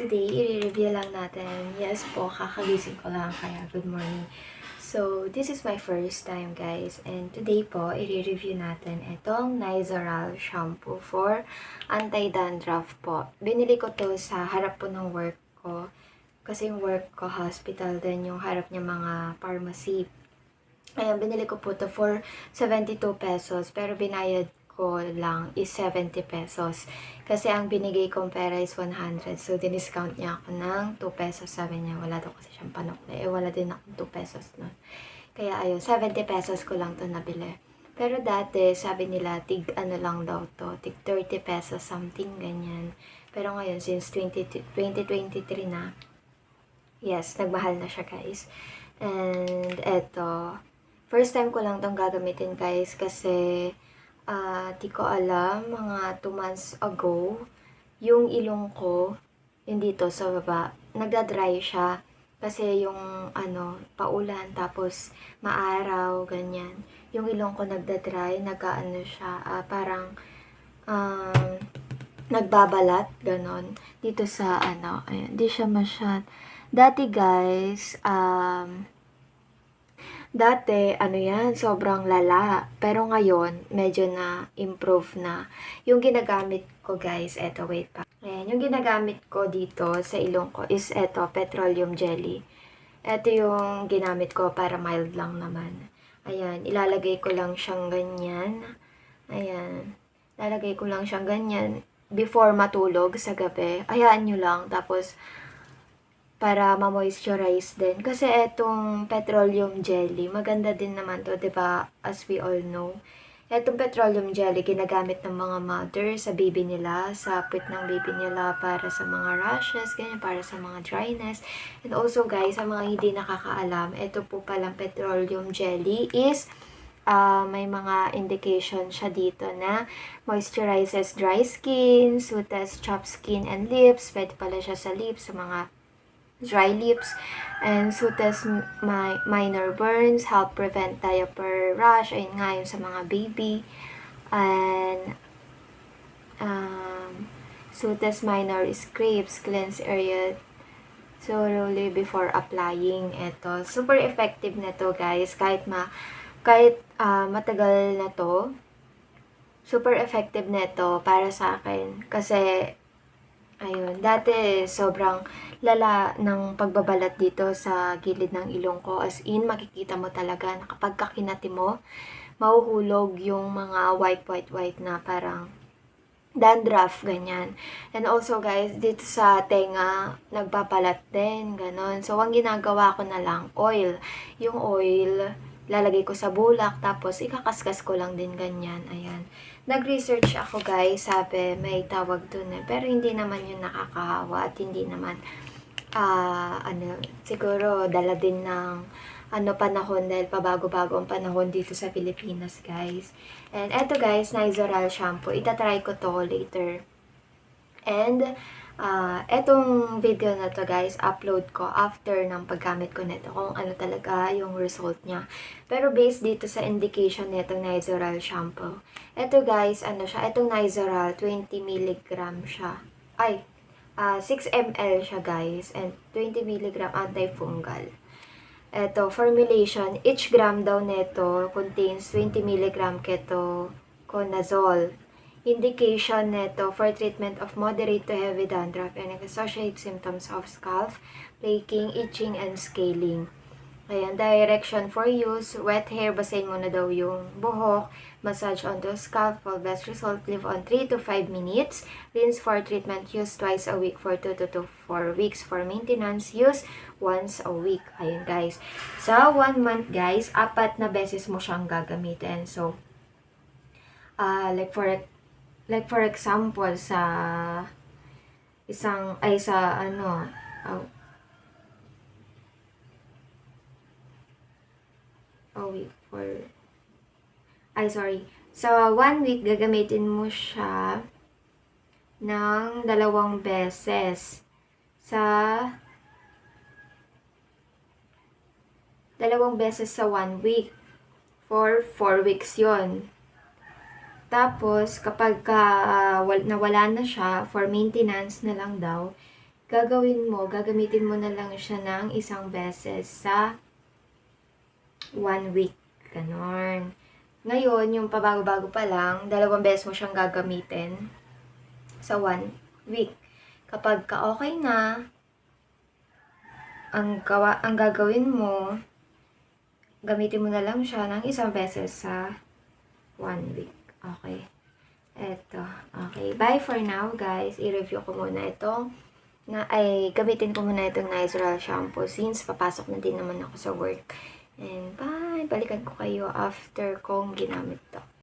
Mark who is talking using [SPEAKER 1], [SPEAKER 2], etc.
[SPEAKER 1] today, i-review lang natin. Yes po, kakagising ko lang, kaya good morning. So, this is my first time, guys. And today po, i-review natin itong Nizoral shampoo for anti-dandruff po. Binili ko to sa harap po ng work ko. Kasi yung work ko, hospital din, yung harap niya mga pharmacy. Ayan, binili ko po to for 72 pesos. Pero binayad ko lang is 70 pesos. Kasi ang binigay kong pera is 100. So, diniscount niya ako ng 2 pesos. Sabi niya, wala daw kasi siyang panukli. Wala din ako 2 pesos nun. Kaya ayun, 70 pesos ko lang to nabili. Pero dati, sabi nila, tig ano lang daw to, tig 30 pesos, something ganyan. Pero ngayon, since 2023 na, yes, nagmahal na siya, guys. And eto, first time ko lang tong gagamitin, guys, kasi di ko alam, mga 2 months ago, yung ilong ko, yung dito sa baba, nagda-dry siya. Kasi yung paulan, tapos maaraw, ganyan. Yung ilong ko nagda-dry, nag-ano siya, parang nagbabalat, ganon. Dito sa ayan, di siya dati guys, dati, yan, sobrang lala. Pero ngayon, medyo na-improve na. Yung ginagamit ko, guys, eto, wait pa. Ayan, yung ginagamit ko dito sa ilong ko is eto, petroleum jelly. Eto yung ginamit ko para mild lang naman. Ayan, ilalagay ko lang siyang ganyan. Ayan, ilalagay ko lang siyang ganyan before matulog sa gabi. Hayaan nyo lang, tapos para ma-moisturize din. Kasi etong petroleum jelly, maganda din naman to, 'di ba? As we all know. Etong petroleum jelly, ginagamit ng mga mother sa baby nila, sa puwet ng baby nila para sa mga rashes, ganyan, para sa mga dryness. And also, guys, sa mga hindi nakakaalam, ito po palang petroleum jelly is may mga indication siya dito na moisturizes dry skin, soothes chapped skin and lips. Pwede pala siya sa lips, sa mga dry lips, and soothes minor burns, help prevent diaper rash, ayun nga yung sa mga baby, and soothes minor scrapes, cleanse area thoroughly before applying. Ito, super effective na to, guys, kahit matagal na to, super effective na to para sa akin, kasi ayun, dati sobrang lala ng pagbabalat dito sa gilid ng ilong ko. As in, makikita mo talaga na kapag kakinati mo, mahuhulog yung mga white na parang dandruff, ganyan. And also, guys, dito sa tenga, nagpapalat din, ganon. So, ang ginagawa ko na lang, oil. Yung oil, lalagay ko sa bulak, tapos ikakaskas ko lang din ganyan, ayan. Nag-research ako, guys, sabi may tawag dun pero hindi naman yun nakakahawa at hindi naman, siguro dala din ng panahon dahil pabago-bago ang panahon dito sa Pilipinas, guys. And eto, guys, Nizoral shampoo, itatry ko to later. And etong video na to, guys, upload ko after ng paggamit ko nito kung ano talaga yung result niya. Pero based dito sa indication nitong Nizoral shampoo. Eto, guys, etong Nizoral 20 mg siya. 6 ml siya, guys, and 20 mg antifungal. Eto, formulation, each gram daw nito contains 20 mg ketoconazole. Indication neto for treatment of moderate to heavy dandruff and associated symptoms of scalp, flaking, itching, and scaling. Ayan, direction for use, wet hair, basahin muna daw yung buhok, massage onto scalp, for best result, leave on 3 to 5 minutes, rinse for treatment, use twice a week for 2 to 4 weeks, for maintenance, use once a week. Ayun, guys. Sa 1 month, guys, 4 na beses mo siyang gagamitin. So, like for example, sa sa 1 week, gagamitin mo siya ng 2 beses. Sa 2 beses sa 1 week. For 4 weeks yon. Tapos, kapag nawala na siya, for maintenance na lang daw, gagamitin mo na lang siya ng isang beses sa 1 week. Ganon. Ngayon, yung pabago-bago pa lang, 2 beses mo siyang gagamitin sa 1 week. Kapag ka-okay na, ang gagawin mo, gamitin mo na lang siya ng isang beses sa 1 week. Okay. Eto. Okay. Bye for now, guys. I-review ko muna itong gamitin ko muna itong Nizoral shampoo since papasok na din naman ako sa work. And bye! Balikan ko kayo after kong ginamit to.